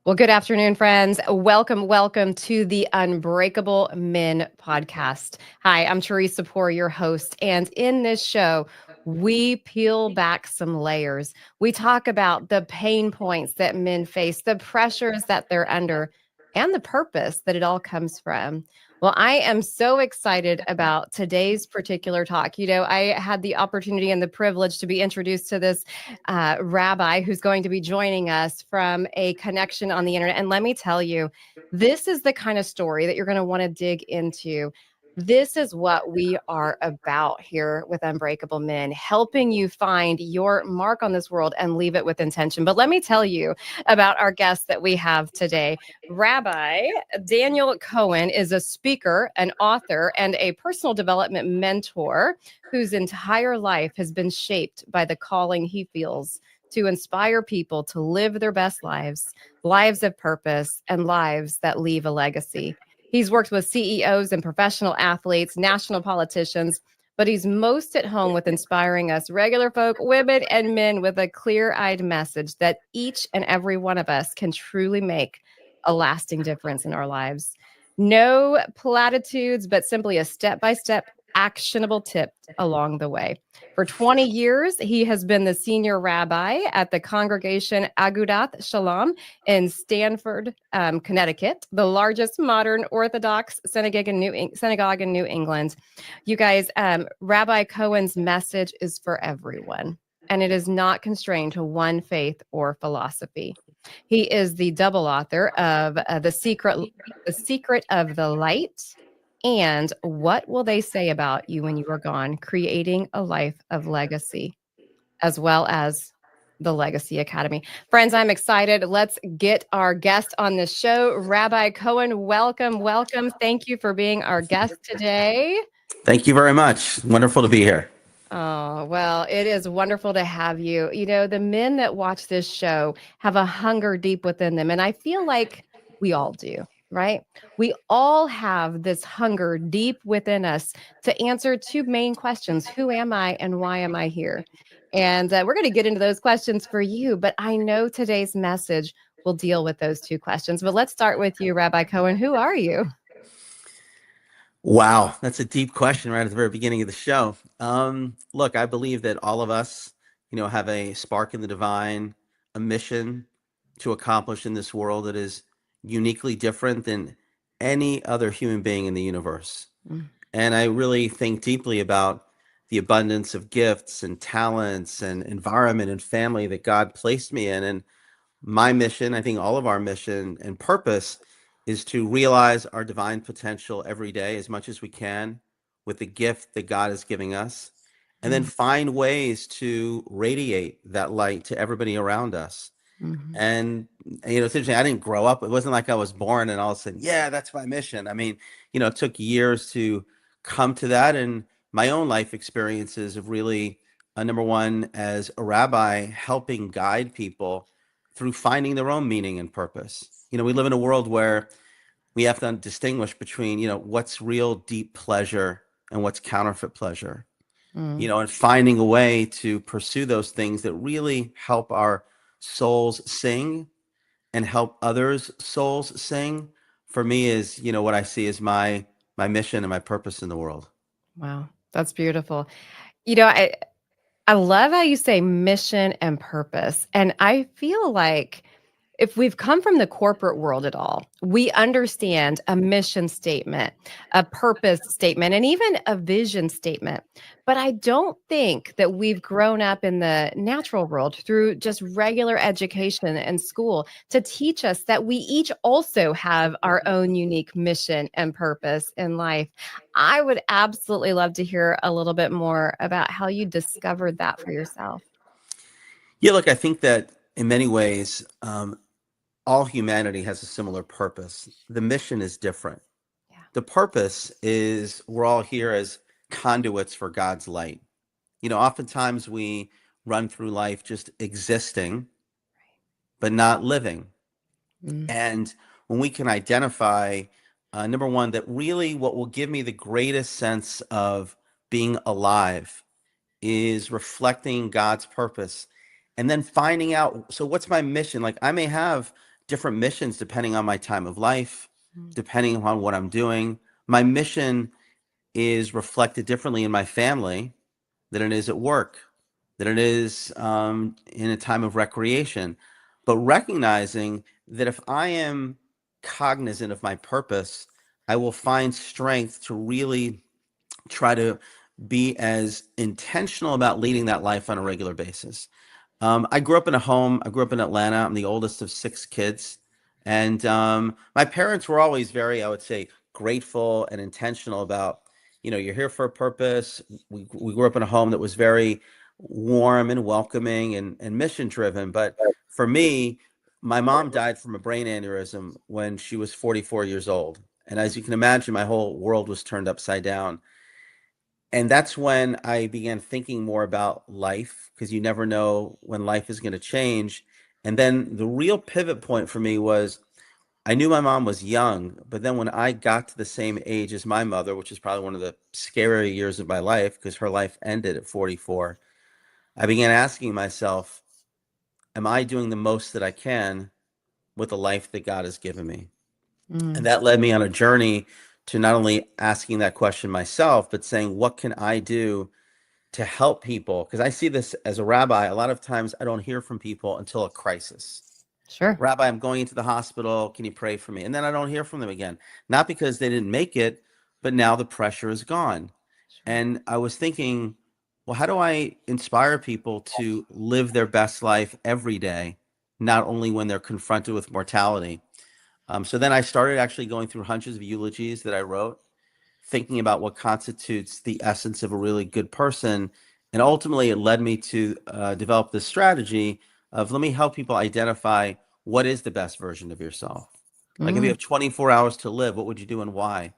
Well, good afternoon, friends. Welcome to the Unbreakable Men podcast. Hi, I'm Theresa Pore, your host. And in this show, we peel back some layers. We talk about the pain points that men face, the pressures that they're under, and the purpose that it all comes from. Well, I am so excited about today's particular talk. I had the opportunity and the privilege to be introduced to this rabbi who's going to be joining us from a connection on the internet. And let me tell you, this is the kind of story that you're going to want to dig into. This is what we are about here with Unbreakable Men, helping you find your mark on this world and leave it with intention. But let me tell you about our guest that we have today. Rabbi Daniel Cohen is a speaker, an author, and a personal development mentor whose entire life has been shaped by the calling he feels to inspire people to live their best lives, lives of purpose, and lives that leave a legacy. He's worked with CEOs and professional athletes, national politicians, but he's most at home with inspiring us regular folk, women and men, with a clear-eyed message that each and every one of us can truly make a lasting difference in our lives. No platitudes, but simply a step-by-step actionable tip along the way. For 20 years, he has been the senior rabbi at the congregation Agudath Shalom in Stamford, Connecticut, the largest modern Orthodox synagogue in New England. You guys, Rabbi Cohen's message is for everyone, and it is not constrained to one faith or philosophy. He is the double author of The Secret of the Light and What Will They Say About You When You Are Gone? Creating a Life of Legacy, as well as the Legacy Academy. Friends, I'm excited. Let's get our guest on the show. Rabbi Cohen, welcome. Thank you for being our guest today. Thank you very much. Wonderful to be here. Oh, well, it is wonderful to have you. The men that watch this show have a hunger deep within them. And I feel like we all do, right? We all have this hunger deep within us to answer two main questions. Who am I and why am I here? And we're going to get into those questions for you. But I know today's message will deal with those two questions. But let's start with you, Rabbi Cohen. Who are you? Wow, that's a deep question right at the very beginning of the show. Look, I believe that all of us, have a spark in the divine, a mission to accomplish in this world that is uniquely different than any other human being in the universe. Mm. And I really think deeply about the abundance of gifts and talents and environment and family that God placed me in. And my mission, I think all of our mission and purpose, is to realize our divine potential every day as much as we can with the gift that God is giving us, and then find ways to radiate that light to everybody around us. Mm-hmm. And, it's interesting, I didn't grow up. It wasn't like I was born and all of a sudden, yeah, that's my mission. I mean, it took years to come to that. And my own life experiences of really, number one, as a rabbi, helping guide people through finding their own meaning and purpose. We live in a world where we have to distinguish between, what's real deep pleasure and what's counterfeit pleasure, and finding a way to pursue those things that really help our souls sing and help others' souls sing. For me is, what I see as my mission and my purpose in the world. Wow, that's beautiful. I love how you say mission and purpose. And I feel like if we've come from the corporate world at all, we understand a mission statement, a purpose statement, and even a vision statement. But I don't think that we've grown up in the natural world through just regular education and school to teach us that we each also have our own unique mission and purpose in life. I would absolutely love to hear a little bit more about how you discovered that for yourself. Yeah, look, I think that in many ways, all humanity has a similar purpose. The mission is different. Yeah. The purpose is we're all here as conduits for God's light. Oftentimes we run through life just existing, but not living. Mm. And when we can identify, number one, that really what will give me the greatest sense of being alive is reflecting God's purpose and then finding out, so what's my mission? Like I may have different missions depending on my time of life, depending on what I'm doing. My mission is reflected differently in my family than it is at work, than it is in a time of recreation. But recognizing that if I am cognizant of my purpose, I will find strength to really try to be as intentional about leading that life on a regular basis. I grew up in a home. I grew up in Atlanta. I'm the oldest of 6 kids. And my parents were always very, I would say, grateful and intentional about, you're here for a purpose. We grew up in a home that was very warm and welcoming and mission driven. But for me, my mom died from a brain aneurysm when she was 44 years old. And as you can imagine, my whole world was turned upside down. And that's when I began thinking more about life, because you never know when life is going to change. And then the real pivot point for me was I knew my mom was young, but then when I got to the same age as my mother, which is probably one of the scary years of my life because her life ended at 44, I began asking myself, am I doing the most that I can with the life that God has given me? And that led me on a journey to not only asking that question myself, but saying, what can I do to help people? Because I see this as a rabbi. A lot of times I don't hear from people until a crisis. Sure. Rabbi, I'm going into the hospital. Can you pray for me? And then I don't hear from them again. Not because they didn't make it, but now the pressure is gone. Sure. And I was thinking, well, how do I inspire people to live their best life every day, not only when they're confronted with mortality? So then I started actually going through hundreds of eulogies that I wrote, thinking about what constitutes the essence of a really good person. And ultimately, it led me to develop this strategy of let me help people identify what is the best version of yourself. Like if you have 24 hours to live, what would you do and why?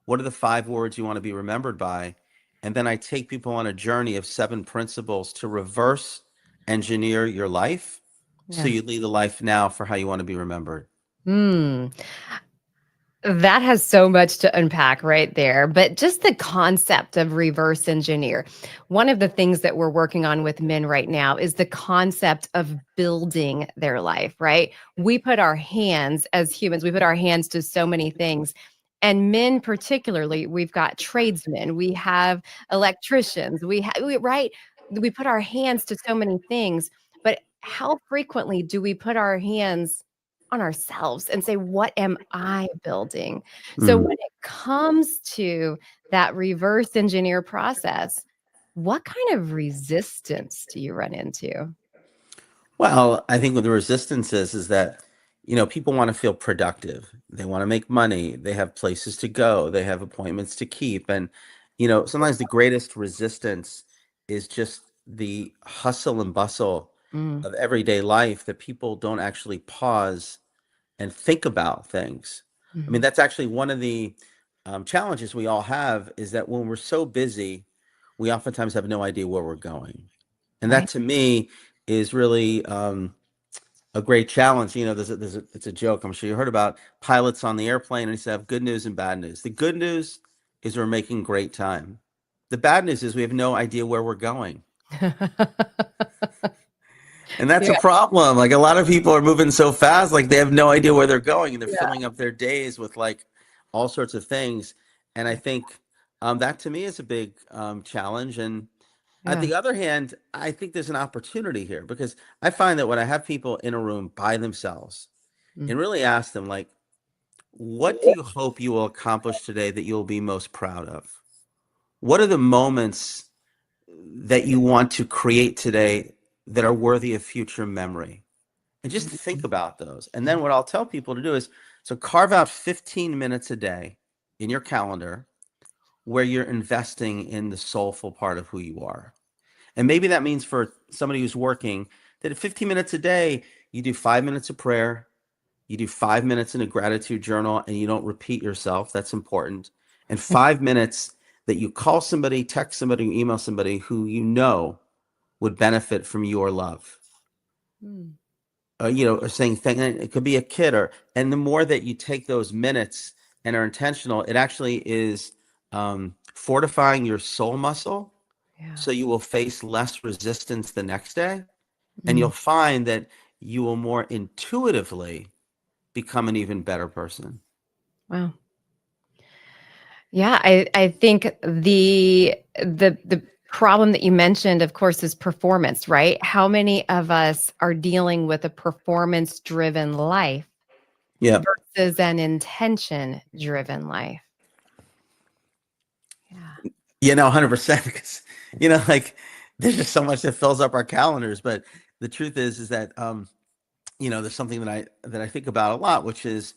What are the 5 words you want to be remembered by? And then I take people on a journey of 7 principles to reverse engineer your life so Yeah. you lead the life now for how you want to be remembered. Mm. That has so much to unpack right there. But just the concept of reverse engineer. One of the things that we're working on with men right now is the concept of building their life, right? We put our hands as humans, we put our hands to so many things. And men, particularly, we've got tradesmen, we have electricians, right? We put our hands to so many things. But how frequently do we put our hands on ourselves and say, what am I building? So when Mm. it comes to that reverse engineer process, what kind of resistance do you run into? Well, I think what the resistance is that, people want to feel productive. They want to make money. They have places to go. They have appointments to keep. And, sometimes the greatest resistance is just the hustle and bustle Mm, of everyday life that people don't actually pause and think about things. I mean, mhm, that's actually one of the challenges we all have is that when we're so busy, we oftentimes have no idea where we're going. And that right. to me is really a great challenge. It's a joke. I'm sure you heard about pilots on the airplane, and he said, have good news and bad news. The good news is we're making great time. The bad news is we have no idea where we're going. And that's a Yeah, problem. Like a lot of people are moving so fast, like they have no idea where they're going, and they're yeah, filling up their days with like all sorts of things. And I think that to me is a big challenge. And on yeah. the other hand, I think there's an opportunity here because I find that when I have people in a room by themselves Mm, and really ask them, like, what do you hope you will accomplish today that you'll be most proud of? What are the moments that you want to create today that are worthy of future memory? And just think mhm, about those. And then what I'll tell people to do is so carve out 15 minutes a day in your calendar where you're investing in the soulful part of who you are. And maybe that means for somebody who's working that at 15 minutes a day, you do 5 minutes of prayer, you do 5 minutes in a gratitude journal, and you don't repeat yourself. That's important. And 5 minutes that you call somebody, text somebody, email somebody who you know would benefit from your love. mm, Or saying thank. It could be a kid, and the more that you take those minutes and are intentional, it actually is fortifying your soul muscle, yeah. so you will face less resistance the next day, and you'll Mm, find that you will more intuitively become an even better person. Wow. Yeah, I think the problem that you mentioned, of course, is performance, right? How many of us are dealing with a performance-driven life Yeah. versus an intention-driven life? Yeah. 100%. Because, like there's just so much that fills up our calendars. But the truth is that, there's something that I think about a lot, which is,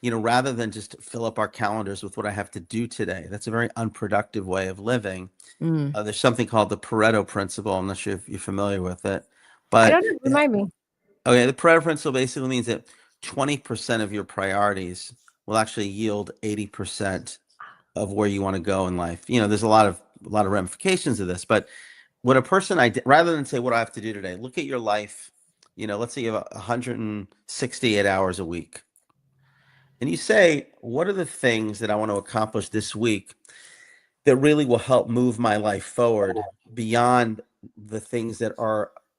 rather than just fill up our calendars with what I have to do today, that's a very unproductive way of living. Mm. There's something called the Pareto principle. I'm not sure if you're familiar with it, I but don't know. Remind me. okay, the Pareto principle basically means that 20% of your priorities will actually yield 80% of where you want to go in life. There's a lot of ramifications of this, but when a person, rather than say what I have to do today, look at your life. Let's say you have 168 hours a week, and you say, what are the things that I want to accomplish this week that really will help move my life forward beyond the things that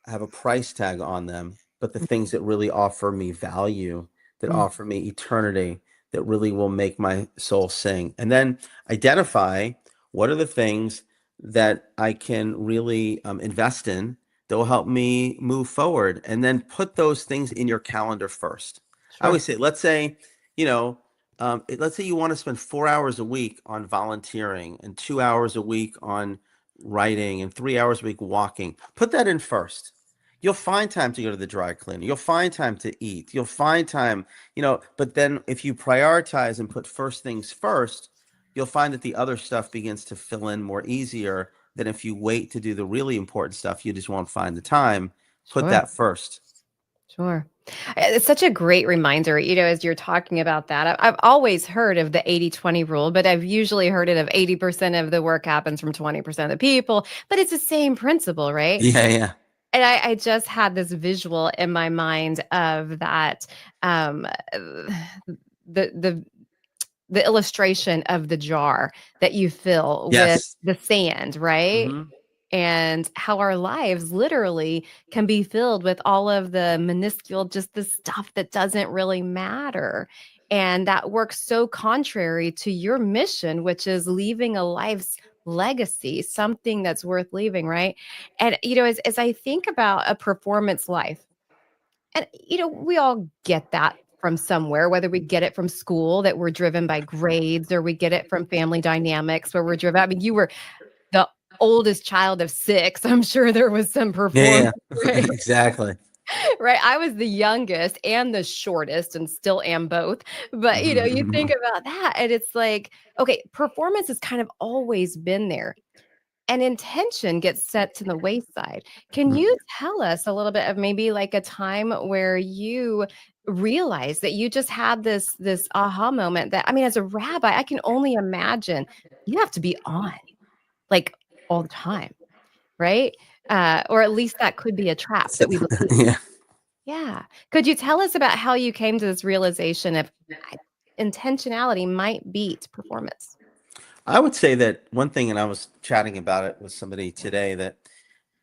have a price tag on them, but the things that really offer me value, that Mm. offer me eternity, that really will make my soul sing. And then identify what are the things that I can really invest in that will help me move forward. And then put those things in your calendar first. I Sure. always say, you know, let's say you want to spend 4 hours a week on volunteering and 2 hours a week on writing and 3 hours a week walking. Put that in first. You'll find time to go to the dry cleaner. You'll find time to eat. You'll find time, but then if you prioritize and put first things first, you'll find that the other stuff begins to fill in more easier than if you wait to do the really important stuff. You just won't find the time. Put Sure. that first. Sure. It's such a great reminder, as you're talking about that. I've always heard of the 80-20 rule, but I've usually heard it of 80% of the work happens from 20% of the people, but it's the same principle, right? Yeah, yeah. And I just had this visual in my mind of that, the the illustration of the jar that you fill with Yes. the sand, right? Hmm. And how our lives literally can be filled with all of the minuscule, just the stuff that doesn't really matter. And that works so contrary to your mission, which is leaving a life's legacy, something that's worth leaving, right? And, as I think about a performance life, and, we all get that from somewhere, whether we get it from school that we're driven by grades or we get it from family dynamics where we're driven. I mean, you were the oldest child of 6, I'm sure there was some Yeah, performance, yeah, yeah. right? Exactly. Right? I was the youngest and the shortest and still am both. But, you think about that and it's like, okay, performance has kind of always been there and intention gets set to the wayside. Can you tell us a little bit of maybe like a time where you realized that you just had this aha moment that, I mean, as a rabbi, I can only imagine you have to be on like all the time, right? Or at least that could be a trap that we believe. Yeah. Yeah. Could you tell us about how you came to this realization of I- intentionality might beat performance? I would say that one thing, and I was chatting about it with somebody today, that,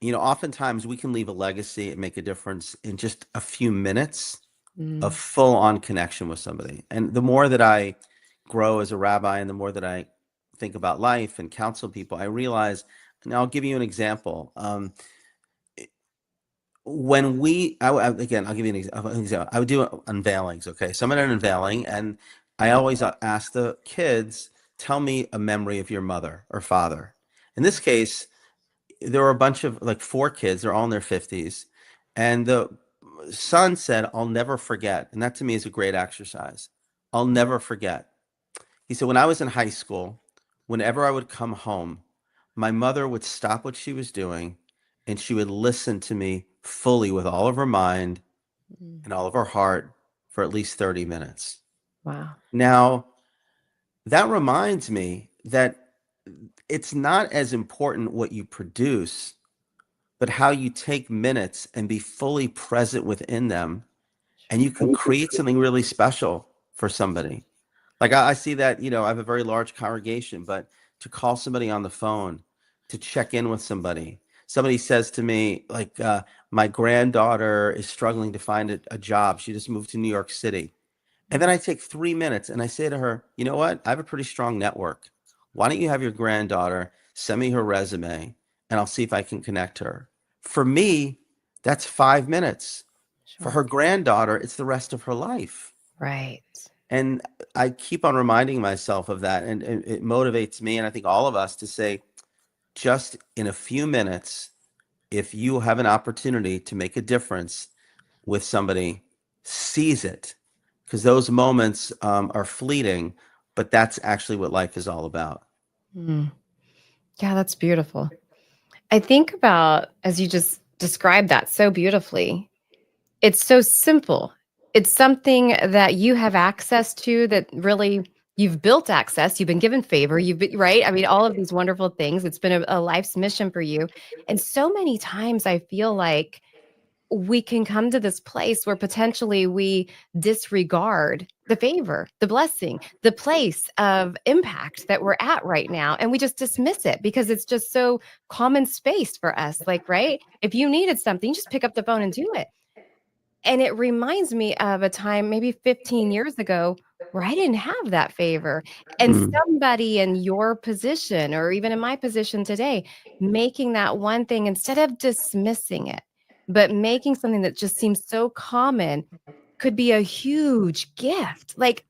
oftentimes we can leave a legacy and make a difference in just a few minutes of Mm, full on connection with somebody. And the more that I grow as a rabbi and the more that I think about life and counsel people, I realize, and I'll give you an example. When again, I'll give you an example. I would do unveilings. Okay, so I'm at an unveiling, and I always ask the kids, "Tell me a memory of your mother or father." In this case, there were a bunch of like 4 kids. They're all in their 50s, and the son said, "I'll never forget," and that to me is a great exercise. I'll never forget. He said, when I was in high school, whenever I would come home, my mother would stop what she was doing and she would listen to me fully with all of her mind mm. and all of her heart for at least 30 minutes. Wow. Now, that reminds me that it's not as important what you produce, but how you take minutes and be fully present within them, and you Sure. can create something really special for somebody. Like I see that, I have a very large congregation, but to call somebody on the phone, to check in with somebody. Somebody says to me, my granddaughter is struggling to find a job. She just moved to New York City. And then I take 3 minutes and I say to her, you know what? I have a pretty strong network. Why don't you have your granddaughter send me her resume and I'll see if I can connect her? For me, that's 5 minutes. For Sure. her granddaughter, it's the rest of her life. Right. And I keep on reminding myself of that. And it motivates me, and I think all of us, to say, just in a few minutes, if you have an opportunity to make a difference with somebody, seize it. Because those moments are fleeting, but that's actually what life is all about. Mm. Yeah, that's beautiful. I think about, as you just described that so beautifully, it's so simple. It's something that you have access to, that really you've built access, you've been given favor, you've been right. I mean, all of these wonderful things. It's been a life's mission for you. And so many times I feel like we can come to this place where potentially we disregard the favor, the blessing, the place of impact that we're at right now. And we just dismiss it because it's just so common space for us. Like, right? If you needed something, you just pick up the phone and do it. And it reminds me of a time maybe 15 years ago where I didn't have that favor. And Mm. somebody in your position, or even in my position today, making that one thing instead of dismissing it, but making something that just seems so common could be a huge gift. Like,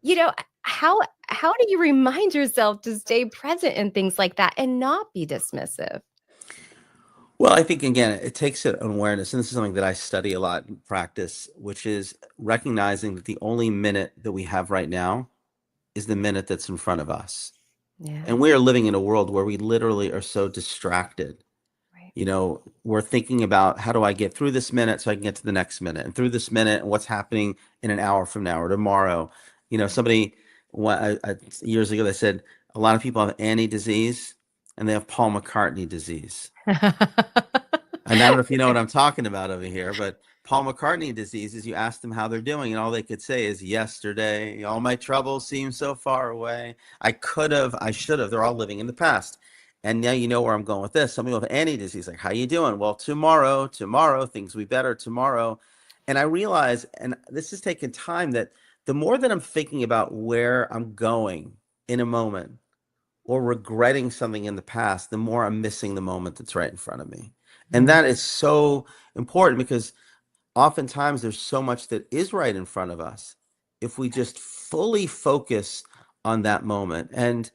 you know, how do you remind yourself to stay present in things like that and not be dismissive? Well, I think, again, it takes an awareness, and this is something that I study a lot in practice, which is recognizing that the only minute that we have right now is the minute that's in front of us. Yeah, And we are living in a world where we literally are so distracted. right. We're thinking about, how do I get through this minute so I can get to the next minute, and through this minute and what's happening in an hour from now or tomorrow. Somebody, years ago, they said a lot of people have Annie disease and they have Paul McCartney disease. And I don't know if you know what I'm talking about over here, but Paul McCartney disease is, you ask them how they're doing, and all they could say is, yesterday, all my troubles seem so far away. I could have, I should have. They're all living in the past. And now you know where I'm going with this. Some people have Annie disease, like, how you doing? Well, tomorrow, things will be better tomorrow. And I realize, and this has taken time, that the more that I'm thinking about where I'm going in a moment, or regretting something in the past, the more I'm missing the moment that's right in front of me. And Mm, that is so important, because oftentimes there's so much that is right in front of us if we just fully focus on that moment. And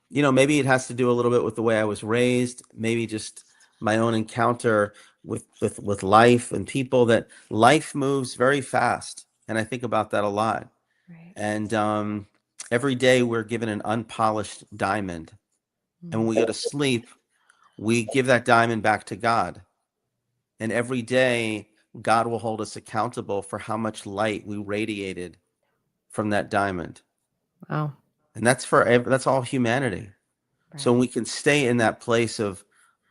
maybe it has to do a little bit with the way I was raised, maybe just my own encounter with life and people, that life moves very fast. And I think about that a lot. right. And every day we're given an unpolished diamond. And when Mm. we go to sleep, we give that diamond back to God. And every day, God will hold us accountable for how much light we radiated from that diamond. Wow. And that's all humanity. So when Right. we can stay in that place of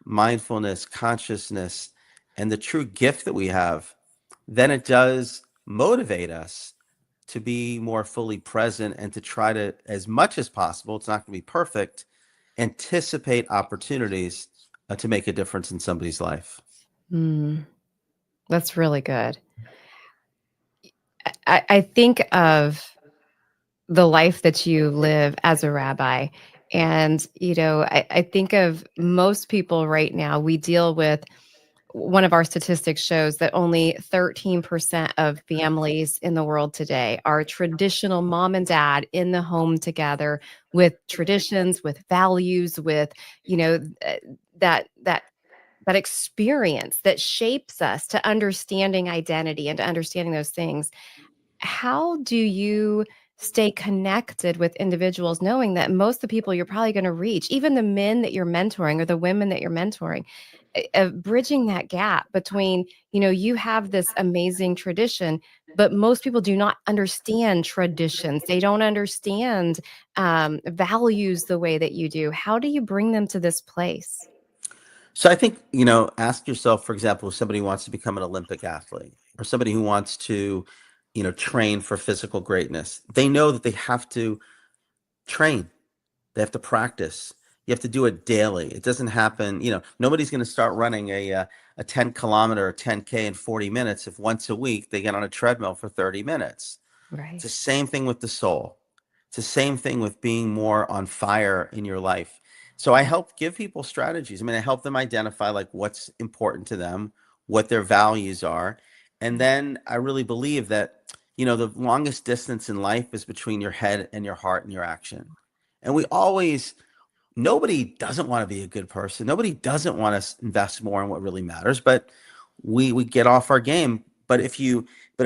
mindfulness, consciousness, and the true gift that we have, then it does motivate us to be more fully present, and to try to, as much as possible, it's not going to be perfect, anticipate opportunities to make a difference in somebody's life. Mm, that's really good. I think of the life that you live as a rabbi. And, I think of most people right now, we deal with, one of our statistics shows that only 13% of families in the world today are traditional mom and dad in the home together, with traditions, with values, with, you know, uh, that that experience that shapes us to understanding identity and to understanding those things. How do you stay connected with individuals knowing that most of the people you're probably going to reach, even the men that you're mentoring or the women that you're mentoring, bridging that gap between, you have this amazing tradition, but most people do not understand traditions. They don't understand values the way that you do. How do you bring them to this place? So I think, ask yourself, for example, if somebody wants to become an Olympic athlete, or somebody who wants to, train for physical greatness, they know that they have to train. They have to practice. You have to do it daily. It doesn't happen. Nobody's going to start running a 10 kilometer or 10K in 40 minutes if once a week they get on a treadmill for 30 minutes. It's Right. the same thing with the soul. It's the same thing with being more on fire in your life. So I help give people strategies. I mean, I help them identify like what's important to them, what their values are. And then I really believe that, the longest distance in life is between your head and your heart and your action. And nobody doesn't want to be a good person. Nobody doesn't want to invest more in what really matters, but we get off our game. But if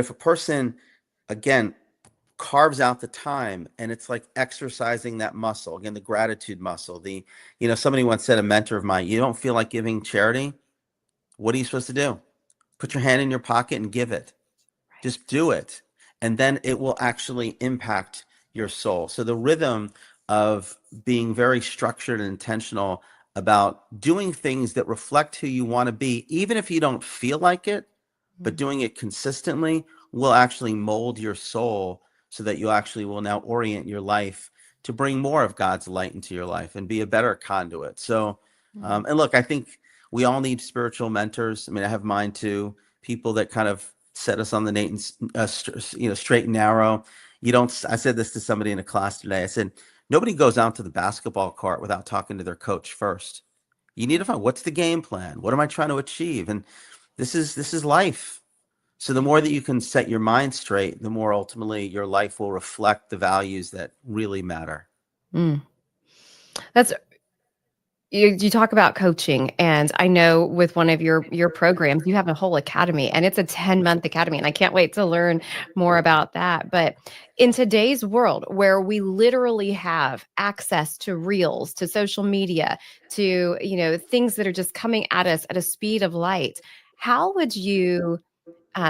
a person, again, carves out the time, and it's like exercising that muscle, again, the gratitude muscle. Somebody once said, a mentor of mine, you don't feel like giving charity, what are you supposed to do? Put your hand in your pocket and give it. Just do it. And then it will actually impact your soul. So the rhythm of being very structured and intentional about doing things that reflect who you want to be, even if you don't feel like it, but doing it consistently will actually mold your soul so that you actually will now orient your life to bring more of God's light into your life and be a better conduit. So, and look, I think we all need spiritual mentors. I mean, I have mine too, people that kind of set us on the straight and narrow. I said this to somebody in a class today. I said, nobody goes out to the basketball court without talking to their coach first. You need to find, what's the game plan? What am I trying to achieve? And this is life. So the more that you can set your mind straight, the more ultimately your life will reflect the values that really matter. Mm. That's you talk about coaching, and I know with one of your programs, you have a whole academy, and it's a 10-month academy, and I can't wait to learn more about that. But in today's world, where we literally have access to reels, to social media, to things that are just coming at us at a speed of light, how would you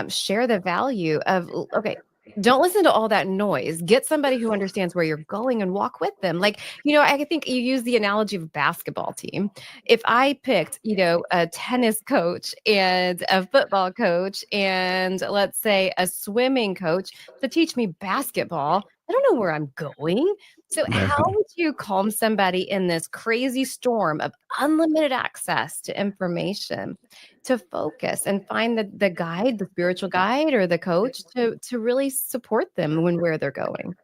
share the value of, okay, don't listen to all that noise. Get somebody who understands where you're going and walk with them. Like, I think you use the analogy of a basketball team. If I picked, a tennis coach and a football coach and, let's say, a swimming coach to teach me basketball, I don't know where I'm going. So Right. how would you calm somebody in this crazy storm of unlimited access to information to focus and find the guide, the spiritual guide or the coach to really support them where they're going?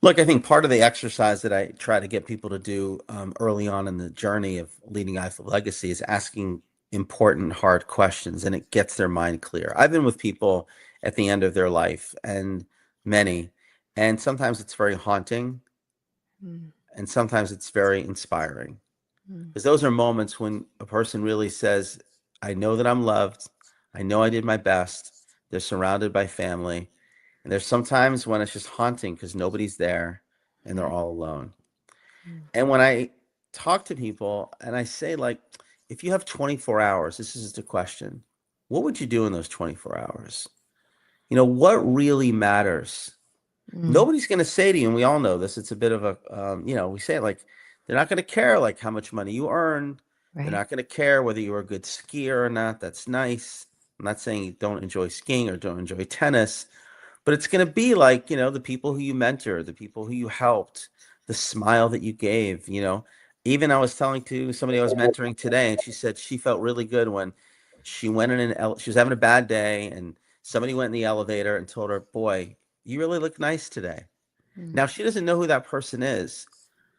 Look, I think part of the exercise that I try to get people to do early on in the journey of leading a life of legacy is asking important, hard questions, and it gets their mind clear. I've been with people at the end of their life, and many, and sometimes it's very haunting, Mm, and sometimes it's very inspiring. mm, Because those are moments when a person really says, I know that I'm loved. I know I did my best. They're surrounded by family. And there's sometimes when it's just haunting because nobody's there and they're yeah. all alone. Mm, And when I talk to people and I say, like, if you have 24 hours, this is the question, what would you do in those 24 hours? What really matters? mm, Nobody's going to say to you, and we all know this, it's a bit of a, we say it like, they're not going to care like how much money you earn. They're right. not going to care whether you're a good skier or not. That's nice. I'm not saying you don't enjoy skiing or don't enjoy tennis, but it's going to be like, the people who you mentor, the people who you helped, the smile that you gave, even I was telling to somebody I was mentoring today, and she said she felt really good when she went in she was having a bad day, and somebody went in the elevator and told her, boy, you really look nice today. Mm, Now, she doesn't know who that person is,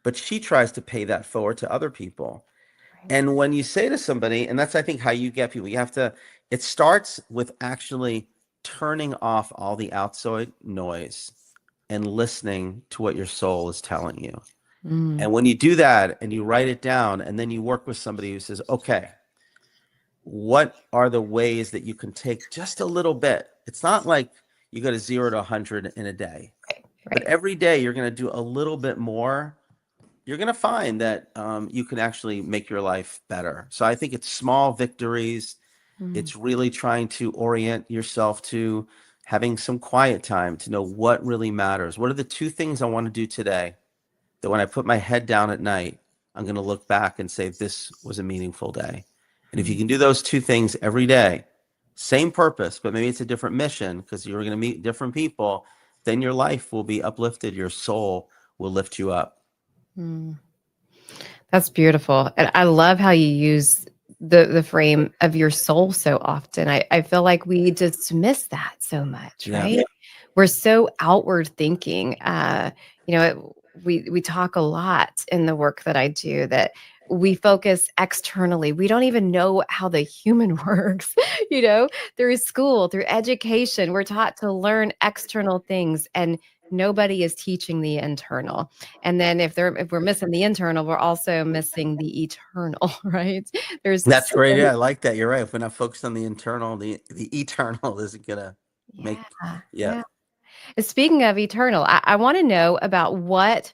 but she tries to pay that forward to other people. right. And when you say to somebody, and that's, I think, how you get people, it starts with actually turning off all the outside noise and listening to what your soul is telling you. Mm, And when you do that and you write it down, and then you work with somebody who says, okay, what are the ways that you can take just a little bit? It's not like you go to 0 to 100 in a day, right. but Right. every day you're going to do a little bit more. You're going to find that you can actually make your life better. So I think it's small victories. Mm, It's really trying to orient yourself to having some quiet time to know what really matters. What are the two things I want to do today that when I put my head down at night, I'm going to look back and say, this was a meaningful day. And if you mm, can do those two things every day, same purpose, but maybe it's a different mission because you're going to meet different people, then your life will be uplifted. Your soul will lift you up. mm. That's beautiful. And I love how you use the frame of your soul so often. I feel like we dismiss that so much, Yeah. right? we're so outward thinking. You know, we talk a lot in the work that I do that we focus externally. We don't even know how the human works, you know, through school, through education. We're taught to learn external things and nobody is teaching the internal. And then if we're missing the internal, we're also missing the eternal, right? There's That's so great. many. Yeah, I like that. You're right. If we're not focused on the internal, the eternal isn't gonna Yeah. make. Yeah. Yeah. Speaking of eternal, I want to know about what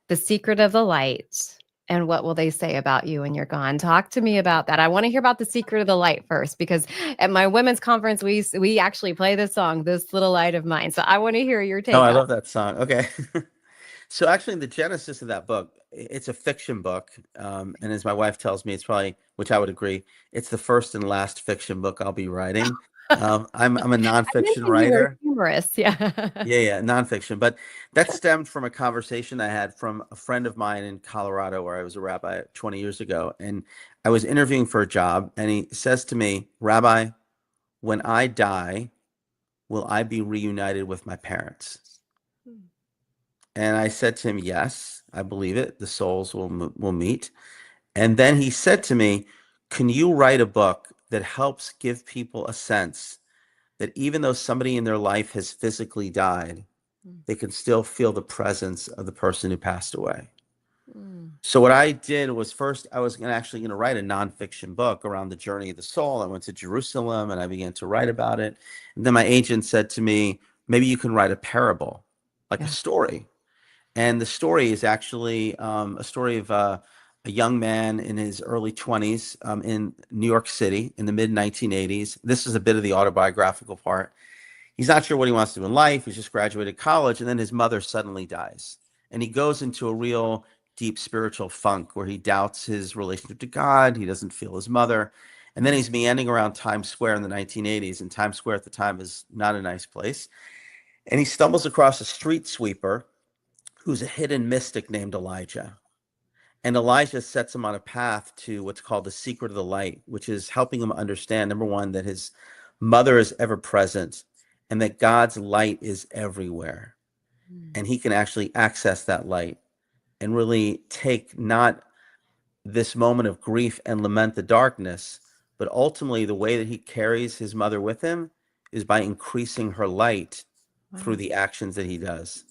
the secret of the light and what will they say about you when you're gone. Talk to me about that. I want to hear about the secret of the light first because at my women's conference we actually play this song, This Little Light of Mine. So I want to hear your Oh, take I on love that song. Okay. So actually, the genesis of that book, it's a fiction book, and as my wife tells me, it's probably, which I would agree, it's the first and last fiction book I'll be writing. it. I'm a I nonfiction mentioned you were writer. humorous. Yeah. Yeah, nonfiction. But that stemmed from a conversation I had from a friend of mine in Colorado, where I was a rabbi 20 years ago, and I was interviewing for a job, and he says to me, "Rabbi, when I die, will I be reunited with my parents?" And I said to him, "Yes, I believe it. The souls will meet." And then he said to me, "Can you write a book that helps give people a sense that even though somebody in their life has physically died, Mm, they can still feel the presence of the person who passed away?" mm, So what I did was, first I was actually going to write a nonfiction book around the journey of the soul. I went to Jerusalem and I began to write about it. And then my agent said to me, "Maybe you can write a parable, like a yeah. story." And the story is actually a story of a young man in his early 20s in New York City in the mid 1980s. This is a bit of the autobiographical part. He's not sure what he wants to do in life. He's just graduated college, and then his mother suddenly dies. And he goes into a real deep spiritual funk where he doubts his relationship to God. He doesn't feel his mother. And then Mm, he's meandering around Times Square in the 1980s, and Times Square at the time is not a nice place. And he stumbles across a street sweeper who's a hidden mystic named Elijah. And Elijah sets him on a path to what's called the secret of the light, which is helping him understand, number one, that his mother is ever present and that God's light is everywhere. mm, And he can actually access that light and really take not this moment of grief and lament the darkness, but ultimately the way that he carries his mother with him is by increasing her light through wow. the actions that he does.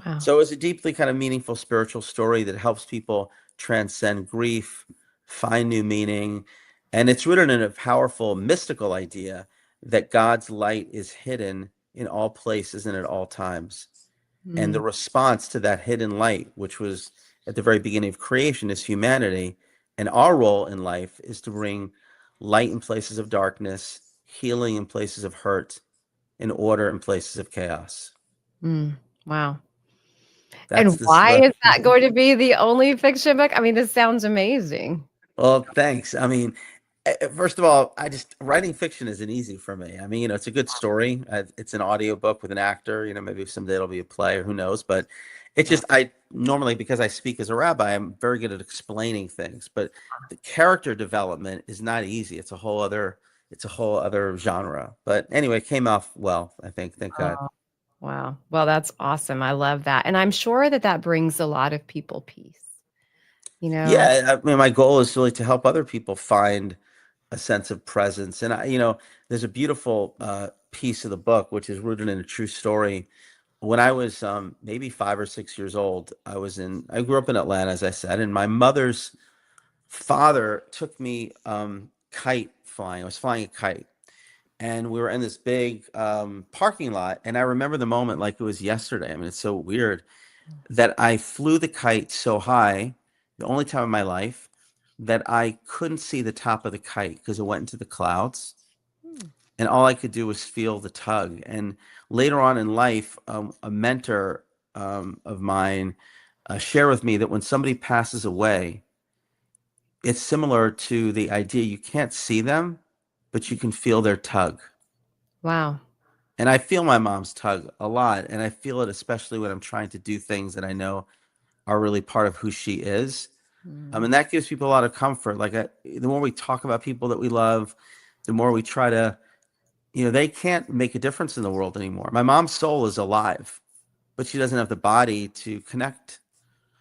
Wow. So it was a deeply kind of meaningful spiritual story that helps people transcend grief, find new meaning. And it's rooted in a powerful mystical idea that God's light is hidden in all places and at all times. And Mm, the response to that hidden light, which was at the very beginning of creation, is humanity. And our role in life is to bring light in places of darkness, healing in places of hurt, and order in places of chaos. mm, wow. That's And this. why is that going to be the only fiction book? I mean, this sounds amazing. Well, thanks. I mean, first of all, I just writing fiction isn't easy for me. I mean, it's a good story. It's an audiobook with an actor. Maybe someday it'll be a play, or who knows. But it's Yeah. just I normally, because I speak as a rabbi, I'm very good at explaining things. But the character development is not easy. It's a whole other genre. But anyway, it came off well, I think. Thank God. Oh, wow. Well, that's awesome. I love that. And I'm sure that that brings a lot of people peace, you know? Yeah, I mean, my goal is really to help other people find a sense of presence. And there's a beautiful piece of the book which is rooted in a true story. When I was maybe 5 or 6 years old, I grew up in Atlanta, as I said, and my mother's father took me kite flying. I was flying a kite, and we were in this big parking lot. And I remember the moment like it was yesterday. I mean, it's so weird that I flew the kite so high, the only time in my life, that I couldn't see the top of the kite because it went into the clouds. Mm, And all I could do was feel the tug. And later on in life, a mentor of mine shared with me that when somebody passes away, it's similar to the idea you can't see them, but you can feel their tug. wow. And I feel my mom's tug a lot. And I feel it especially when I'm trying to do things that I know are really part of who she is. Mm, And that gives people a lot of comfort. Like the more we talk about people that we love, the more we try to, they can't make a difference in the world anymore. My mom's soul is alive, but she doesn't have the body to connect.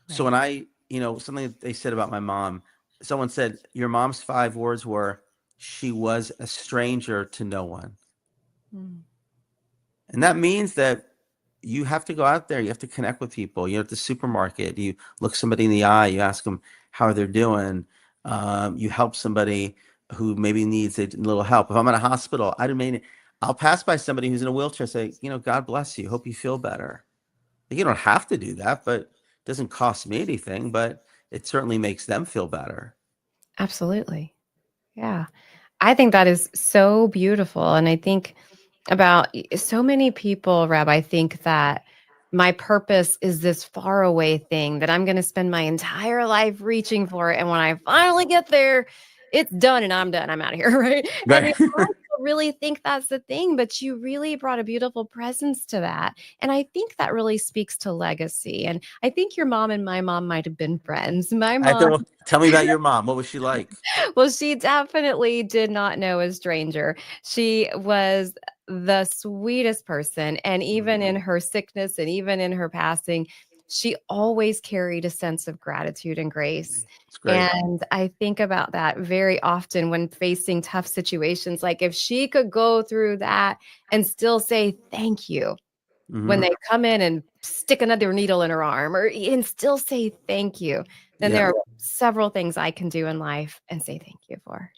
So Right. when something that they said about my mom, someone said, your mom's 5 words were, she was a stranger to no one. Mm. And that means that you have to go out there. You have to connect with people. You're at the supermarket. You look somebody in the eye. You ask them how they're doing. You help somebody who maybe needs a little help. If I'm in a hospital, I'll pass by somebody who's in a wheelchair, say, God bless you. Hope you feel better. You don't have to do that, but it doesn't cost me anything, but it certainly makes them feel better. Absolutely. Yeah. I think that is so beautiful. And I think about so many people, Rabbi, think that my purpose is this far away thing that I'm going to spend my entire life reaching for. And when I finally get there, it's done and I'm done. I'm out of here. Right. And Right. a lot of people really think that's the thing, but you really brought a beautiful presence to that. And I think that really speaks to legacy. And I think your mom and my mom might have been friends. My I mom, thought, tell me about your mom. What was she like? well, she definitely did not know a stranger. She was the sweetest person. And even in her sickness and even in her passing, she always carried a sense of gratitude and grace. It's great. And I think about that very often when facing tough situations. Like if she could go through that and still say thank you when Hmm. they come in and stick another needle in her arm or and still say thank you, then Yeah. there are several things I can do in life and say thank you for.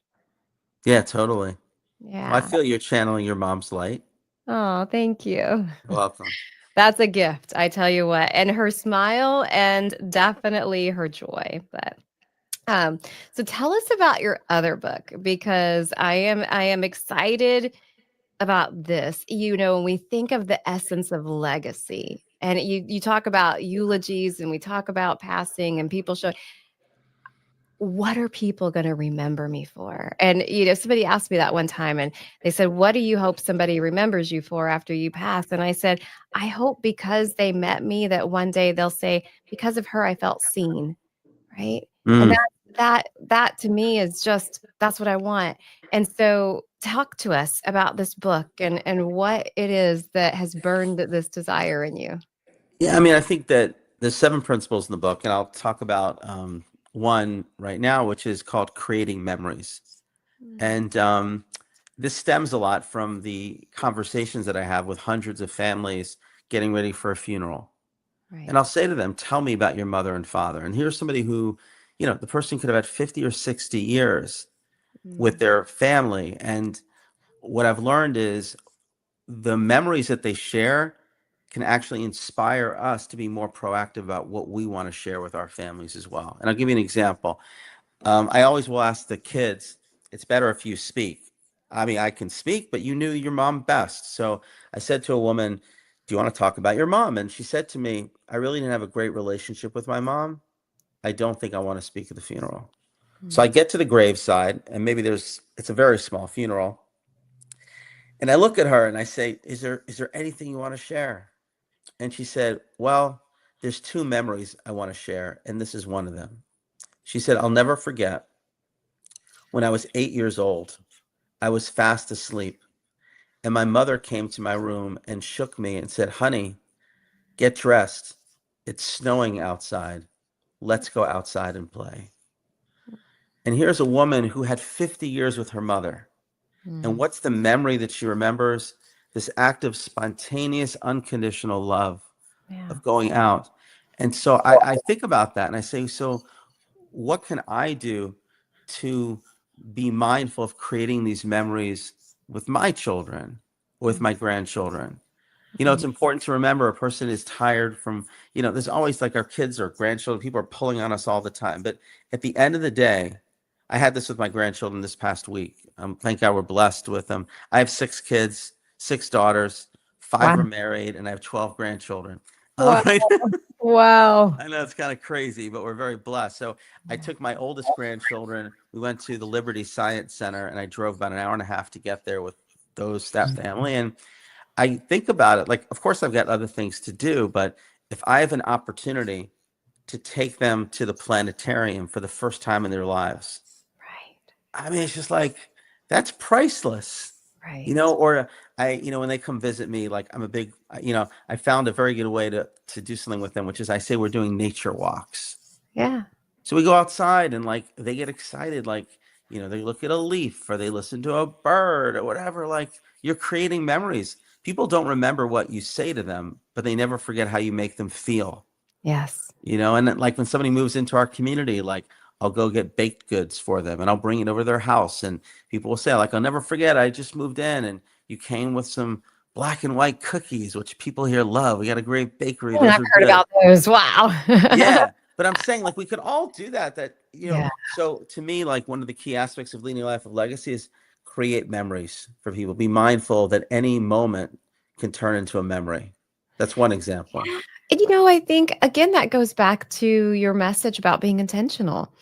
Yeah, totally. Well, I Yeah. feel you're channeling your mom's light. Oh, thank you. You're welcome. That's a gift, I tell you what. And her smile and definitely her joy. But um, so tell us about your other book because I am excited about this. When we think of the essence of legacy, and you talk about eulogies and we talk about passing and people show what are people going to remember me for? And somebody asked me that one time and they said, "What do you hope somebody remembers you for after you pass?" And I said, "I hope because they met me that one day they'll say, because of her I felt seen." Right? And Mm. that to me is just that's what I want. And so talk to us about this book and what it is that has burned this desire in you. Yeah, I mean, I think that there's 7 principles in the book, and I'll talk about one right now, which is called creating memories. Mm. And this stems a lot from the conversations that I have with hundreds of families getting ready for a funeral. Right. And I'll say to them, tell me about your mother and father. And here's somebody who, the person could have had 50 or 60 years with Mm. their family. And what I've learned is the memories that they share can actually inspire us to be more proactive about what we want to share with our families as well. And I'll give you an example. I always will ask the kids, it's better if you speak. I mean, I can speak, but you knew your mom best. So I said to a woman, do you want to talk about your mom? And she said to me, I really didn't have a great relationship with my mom. I don't think I want to speak at the funeral. So I Mm. get to the graveside, and maybe it's a very small funeral. And I look at her and I say, is there anything you want to share? And she said, well, there's 2 memories I want to share, and this is one of them. She said, I'll never forget when I was 8 years old. I was fast asleep, and my mother came to my room and shook me and said, honey, get dressed. It's snowing outside. Let's go outside and play. And here's a woman who had 50 years with her mother. And Mm. what's the memory that she remembers? This act of spontaneous, unconditional love Yeah. of going out. And so I think about that and I say, so what can I do to be mindful of creating these memories with my children, with my grandchildren? It's Mm. important to remember a person is tired from, there's always like our kids or grandchildren, people are pulling on us all the time. But at the end of the day, I had this with my grandchildren this past week. Thank God we're blessed with them. I have 6 kids, 6 daughters, 5 Wow. are married, and I have 12 grandchildren. Wow. Right? Wow. I know it's kind of crazy, but we're very blessed. So I took my oldest grandchildren. We went to the Liberty Science Center, and I drove about an hour and a half to get there with that family. And I think about it like, of course, I've got other things to do, but if I have an opportunity to take them to the planetarium for the first time in their lives, Right. I mean, it's just like, that's priceless. Right. Or when they come visit me, like I'm a big, I found a very good way to do something with them, which is I say we're doing nature walks. Yeah. So we go outside and like they get excited, like, they look at a leaf or they listen to a bird or whatever. Like you're creating memories. People don't remember what you say to them, but they never forget how you make them feel. Yes. And then, like when somebody moves into our community, like I'll go get baked goods for them and I'll bring it over to their house. And people will say, like, I'll never forget, I just moved in and you came with some black and white cookies, which people here love. We got a great bakery. Oh, Those I've are heard good. about those. Wow. Yeah. But I'm saying, like, we could all do that. Yeah. So to me, like, one of the key aspects of leading a life of legacy is create memories for people. Be mindful that any moment can turn into a memory. That's one example. And I think again that goes back to your message about being intentional.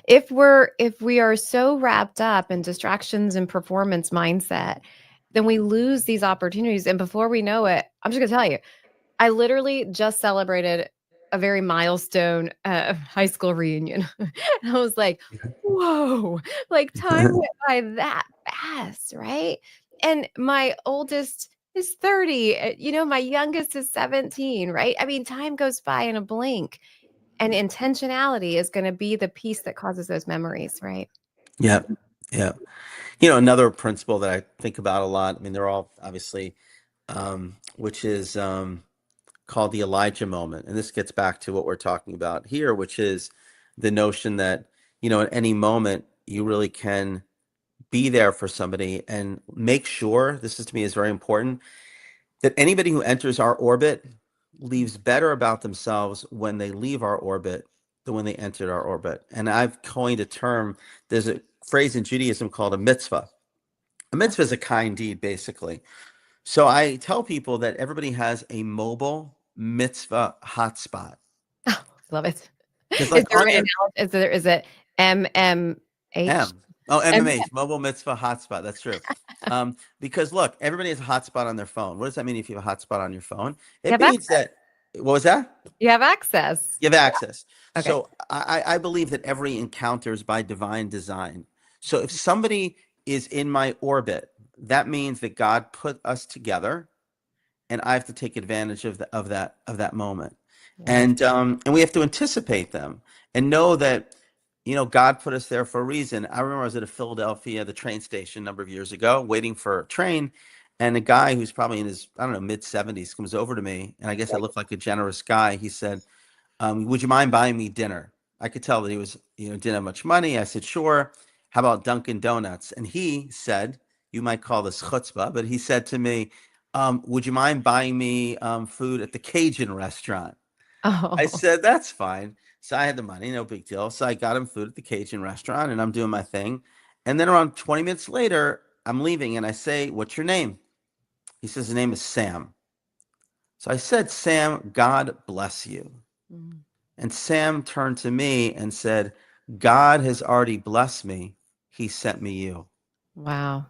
If we are so wrapped up in distractions and performance mindset, then we lose these opportunities. And before we know it, I'm just gonna tell you, I literally just celebrated a very milestone high school reunion. And I was like, whoa, like time went by that fast, right? And my oldest is 30, my youngest is 17, right? I mean, time goes by in a blink, and intentionality is going to be the piece that causes those memories, right? Yeah. Yeah. Another principle that I think about a lot, I mean, they're all obviously, which is called the Elijah moment. And this gets back to what we're talking about here, which is the notion that, at any moment, you really can be there for somebody and make sure, this is to me is very important, that anybody who enters our orbit leaves better about themselves when they leave our orbit than when they entered our orbit. And I've coined a term, there's a phrase in Judaism called a mitzvah. A mitzvah is a kind deed, basically. So I tell people that everybody has a mobile mitzvah hotspot. Oh, love it. Because Is like there on an your is it MMH? MMH, mobile mitzvah hotspot. That's true. Because look, everybody has a hotspot on their phone. What does that mean if you have a hotspot on your phone? You It have means access. that, what was that? You have access. You have access. Okay. So I believe that every encounter is by divine design. So if somebody is in my orbit, that means that God put us together and I have to take advantage of that moment. Yes. And we have to anticipate them and know that God put us there for a reason. I remember I was at a Philadelphia, the train station a number of years ago, waiting for a train, and a guy who's probably in his, I don't know, mid-70s comes over to me, and I guess I look like a generous guy. He said, would you mind buying me dinner? I could tell that he was, didn't have much money. I said, sure. How about Dunkin' Donuts? And he said, you might call this chutzpah, but he said to me, would you mind buying me food at the Cajun restaurant? I Oh. said, that's fine. So I had the money, no big deal. So I got him food at the Cajun restaurant and I'm doing my thing. And then around 20 minutes later, I'm leaving and I say, what's your name? He says, his name is Sam. So I said, Sam, God bless you. Mm. And Sam turned to me and said, God has already blessed me. He sent me you. Wow.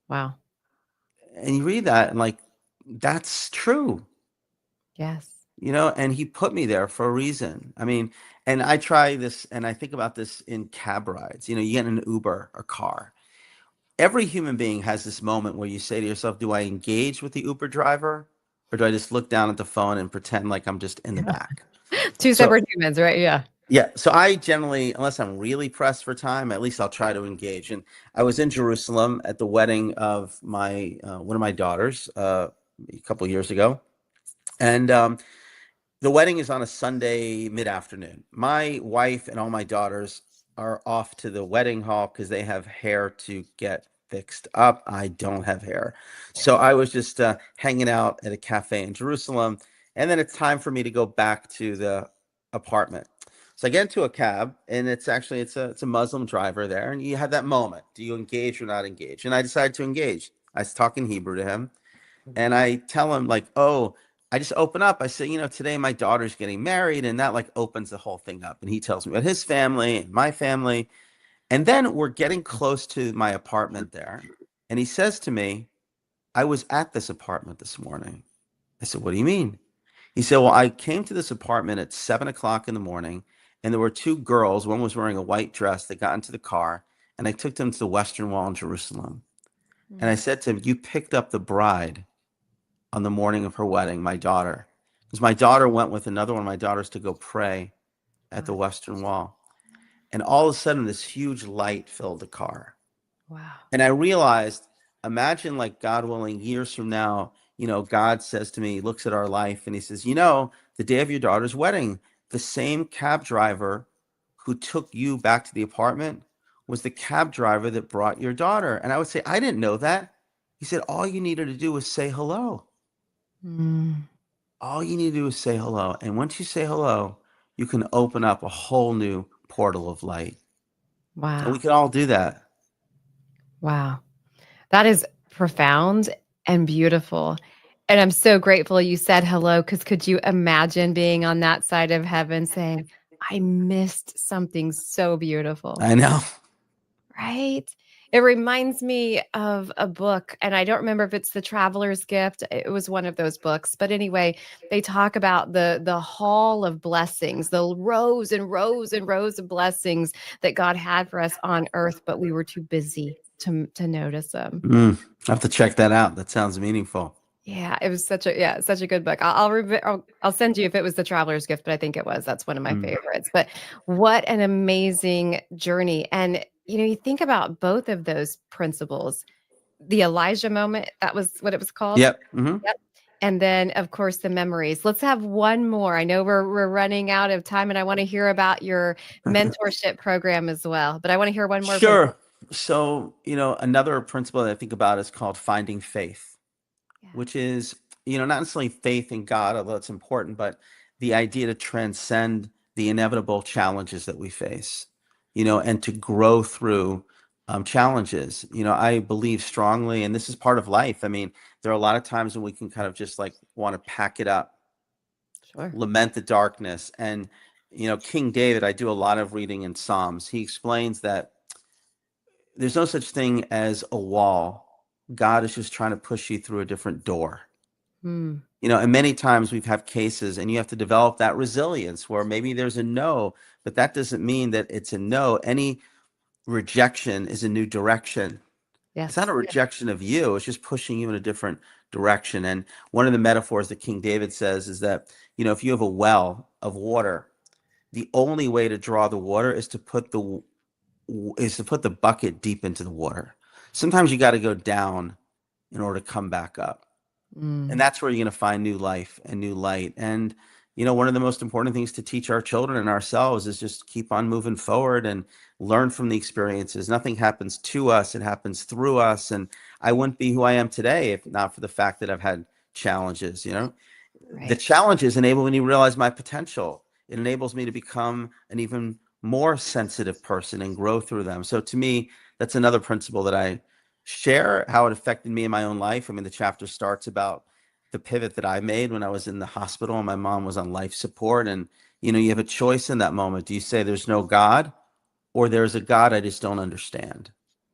Wow. And you read that and like, that's true, Yes. and he put me there for a reason. I mean, and I try this and I think about this in cab rides. You get in an Uber or car. Every human being has this moment where you say to yourself, do I engage with the Uber driver or do I just look down at the phone and pretend like I'm just in the back? Two So separate humans, right? Yeah. yeah, so I generally, unless I'm really pressed for time, at least I'll try to engage. And I was in Jerusalem at the wedding of my one of my daughters a couple of years ago, and the wedding is on a Sunday mid-afternoon. My wife and all my daughters are off to the wedding hall because they have hair to get fixed up. I don't have hair, so I was just hanging out at a cafe in Jerusalem, and then it's time for me to go back to the apartment. So I get into a cab, and it's a Muslim driver there, and you have that moment: do you engage or not engage? And I decided to engage. I was talking Hebrew to him, and I tell him like, "Oh, I just open up. I say, today my daughter's getting married," and that like opens the whole thing up. And he tells me about his family and my family, and then we're getting close to my apartment there, and he says to me, "I was at this apartment this morning." I said, "What do you mean?" He said, "Well, I came to this apartment at 7 o'clock in the morning, and there were two girls. One was wearing a white dress. They got into the car, and I took them to the Western Wall in Jerusalem. And I said to him, you picked up the bride on the morning of her wedding, my daughter. Because my daughter went with another one of my daughters to go pray at the Wow. Western Wall. And all of a sudden, this huge light filled the car. Wow. And I realized, imagine, like, God willing, years from now, God says to me, looks at our life and he says, the day of your daughter's wedding, the same cab driver who took you back to the apartment was the cab driver that brought your daughter. And I would say, I didn't know that. He said, all you needed to do was say hello. Mm. All you need to do is say hello. And once you say hello, you can open up a whole new portal of light. And we Wow. can all do that. Wow. That is profound and beautiful. And I'm so grateful you said hello, because could you imagine being on that side of heaven saying, I missed something so beautiful, I know. right? It reminds me of a book, and I don't remember if it's The Traveler's Gift. It was one of those books. But anyway, they talk about the hall of blessings, the rows and rows and rows of blessings that God had for us on earth, but we were too busy to notice them. I have to check that out. That sounds meaningful. Yeah, it was such a good book. I'll send you if it was The Traveler's Gift, but I think it was. That's one of my Mm. favorites. But what an amazing journey. And you think about both of those principles. The Elijah moment, that was what it was called. Yep. Hmm. Yep. And then of course the memories. Let's have one more. I know we're running out of time and I want to hear about your mentorship program as well. But I want to hear one more from Sure. So, another principle that I think about is called finding faith, you. which is, not necessarily faith in God, although it's important, but the idea to transcend the inevitable challenges that we face, and to grow through challenges. I believe strongly, and this is part of life. I mean, there are a lot of times when we can kind of just like want to pack it up, Sure. lament the darkness. And, King David, I do a lot of reading in Psalms. He explains that there's no such thing as a wall. God is just trying to push you through a different door. Hmm. And many times we've had cases and you have to develop that resilience where maybe there's a no, but that doesn't mean that it's a no. Any rejection is a new direction. It's not a Yes. rejection of you, it's just pushing you in a different direction. And one of the metaphors that King David says is that, if you have a well of water, the only way to draw the water is to put the bucket deep into the water. Sometimes you got to go down in order to come back up. And Mm. that's where you're going to find new life and new light. And, one of the most important things to teach our children and ourselves is just keep on moving forward and learn from the experiences. Nothing happens to us, it happens through us. And I wouldn't be who I am today if not for the fact that I've had challenges. The Right. challenges enable me to realize my potential. It enables me to become an even more sensitive person and grow through them. So to me, that's another principle that I share, how it affected me in my own life. I mean, the chapter starts about the pivot that I made when I was in the hospital and my mom was on life support. And, you have a choice in that moment. Do you say there's no God, or there's a God I just don't understand?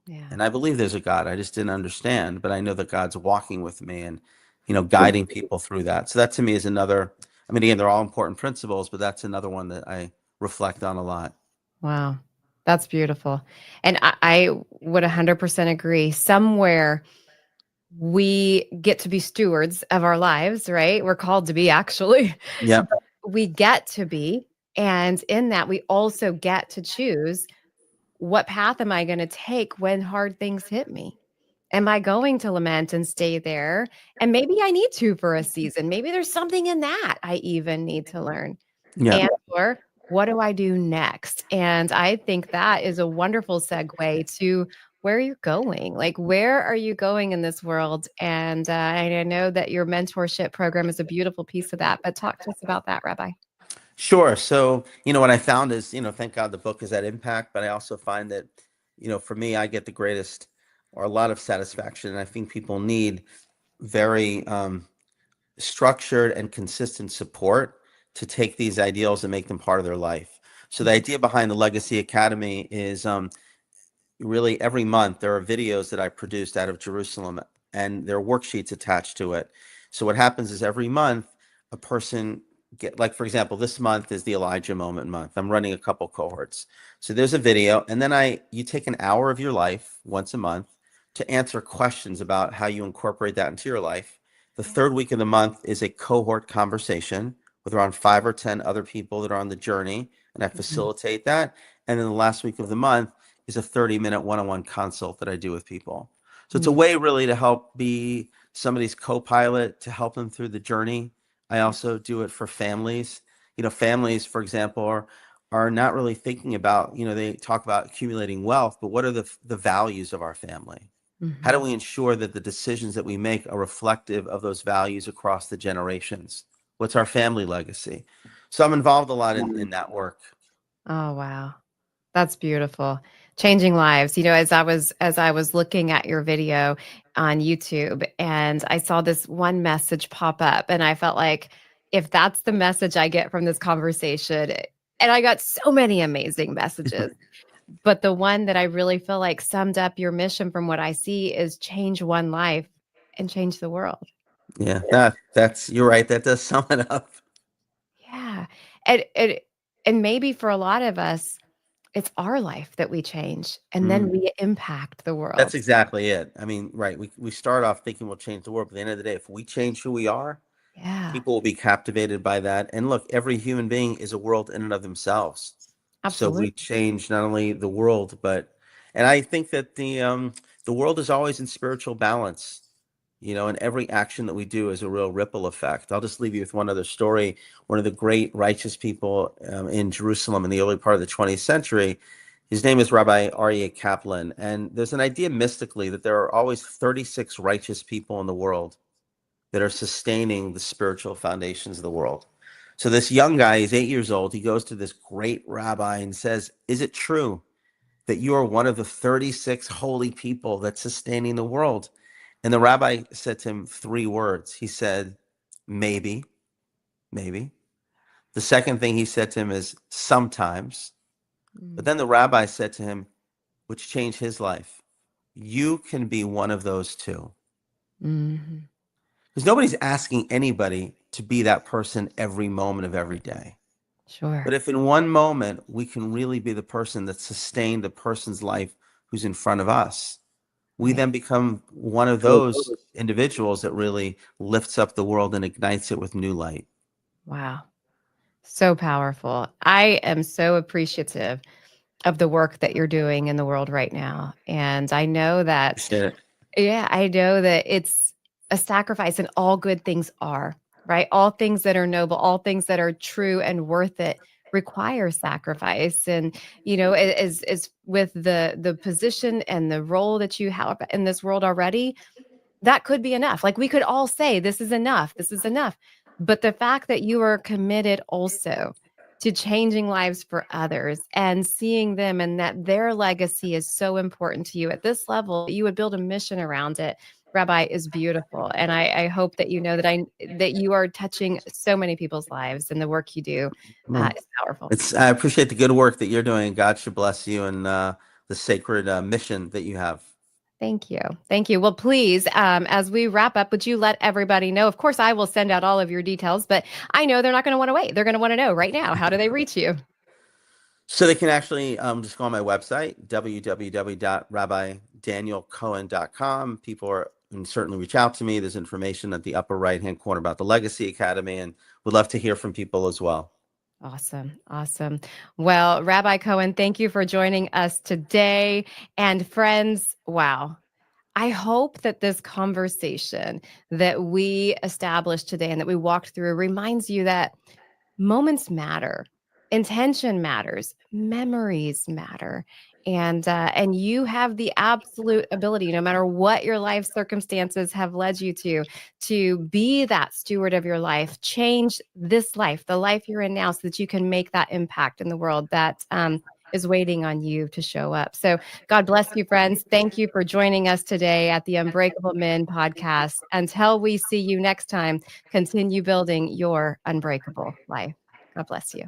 Yeah. And I believe there's a God. I just didn't understand, but I know that God's walking with me and, guiding people through that. So that to me is another, I mean, again, they're all important principles, but that's another one that I reflect on a lot. Wow. That's beautiful. And I would 100% agree. Somewhere we get to be stewards of our lives, right? We're called to be actually, Yep. but we get to be. And in that, we also get to choose, what path am I going to take when hard things hit me? Am I going to lament and stay there? And maybe I need to for a season. Maybe there's something in that I even need to learn. Yep. And or what do I do next? And I think that is a wonderful segue to where you're going. Like, where are you going in this world? And I know that your mentorship program is a beautiful piece of that. But talk to us about that, Rabbi. Sure. So, what I found is, thank God the book is that impact, but I also find that, for me, I get the greatest or a lot of satisfaction. And I think people need very structured and consistent support to take these ideals and make them part of their life. So the idea behind the Legacy Academy is really every month there are videos that I produced out of Jerusalem and there are worksheets attached to it. So what happens is every month a person like, for example, this month is the Elijah moment month. I'm running a couple cohorts. So there's a video and then you take an hour of your life once a month to answer questions about how you incorporate that into your life. The Yeah. third week of the month is a cohort conversation with around 5 or 10 other people that are on the journey, and I Mhm. facilitate that. And then the last week of the month is a 30-minute one-on-one consult that I do with people. So it's a Mm. way really to help be somebody's co-pilot, to help them through the journey. I also do it for families. Families, for example, are not really thinking about, they talk about accumulating wealth, but what are the values of our family? How do Mhm. we ensure that the decisions that we make are reflective of those values across the generations? What's our family legacy? So I'm involved a lot in that work. Oh, wow. That's beautiful. Changing lives. As I was looking at your video on YouTube and I saw this one message pop up and I felt like if that's the message I get from this conversation, and I got so many amazing messages, but the one that I really feel like summed up your mission from what I see is change one life and change the world. Yeah, you're right. That does sum it up. Yeah. And maybe for a lot of us, it's our life that we change, and then Mm. we impact the That's world. exactly it. I mean, right. We start off thinking we'll change the world, but at the end of the day, if we change who we are, Yeah, people will be captivated by that. And look, every human being is a world in and of themselves. So we absolutely. change not only the world, and I think that the world is always in spiritual balance. And every action that we do is a real ripple effect. I'll just leave you with one other story. One of the great righteous people in Jerusalem in the early part of the 20th century, his name is Rabbi Aryeh Kaplan. And there's an idea mystically that there are always 36 righteous people in the world that are sustaining the spiritual foundations of the world. So this young guy, he's 8 years old. He goes to this great rabbi and says, "Is it true that you are one of the 36 holy people that's sustaining the world?" And the rabbi said to him 3 words. He said, "Maybe, maybe." The second thing he said to him is, "Sometimes." But Mm, then the rabbi said to him, which changed his life, "You can be one of those too." mhm. Because nobody's asking anybody to be that person every moment of every day. But Sure. if in one moment we can really be the person that sustained the person's life who's in front of us, we Right. then become one of those individuals that really lifts up the world and ignites it with new light. Wow. So powerful. I am so appreciative of the work that you're doing in the world right now, and I know that Appreciate it. yeah, I know that it's a sacrifice, and all good things are, right? All things that are noble, all things that are true and worth it require sacrifice. And as with the position and the role that you have in this world already, that could be enough. Like we could all say, this is enough, this is enough. But the fact that you are committed also to changing lives for others and seeing them and that their legacy is so important to you at this level, you would build a mission around it. Rabbi is beautiful. And I hope that you know that you are touching so many people's lives and the work you do Well, is powerful. I appreciate the good work that you're doing. God should bless you and the sacred mission that you have. Thank you. Thank you. Well, please, as we wrap up, would you let everybody know? Of course, I will send out all of your details, but I know they're not going to want to wait. They're going to want to know right now. How do they reach you? So they can actually just go on my website, www.rabbidanielcohen.com. People can certainly reach out to me. There's information at the upper right-hand corner about the Legacy Academy, and would love to hear from people as well. Awesome. Awesome. Well, Rabbi Cohen, thank you for joining us today. And friends, wow. I hope that this conversation that we established today and that we walked through reminds you that moments matter, intention matters, memories matter, and you have the absolute ability, no matter what your life circumstances have led you to be that steward of your life, change this life, the life you're in now, so that you can make that impact in the world that is waiting on you to show up. So God bless you, friends. Thank you for joining us today at the Unbreakable Men podcast. Until we see you next time, continue building your unbreakable life. God bless you.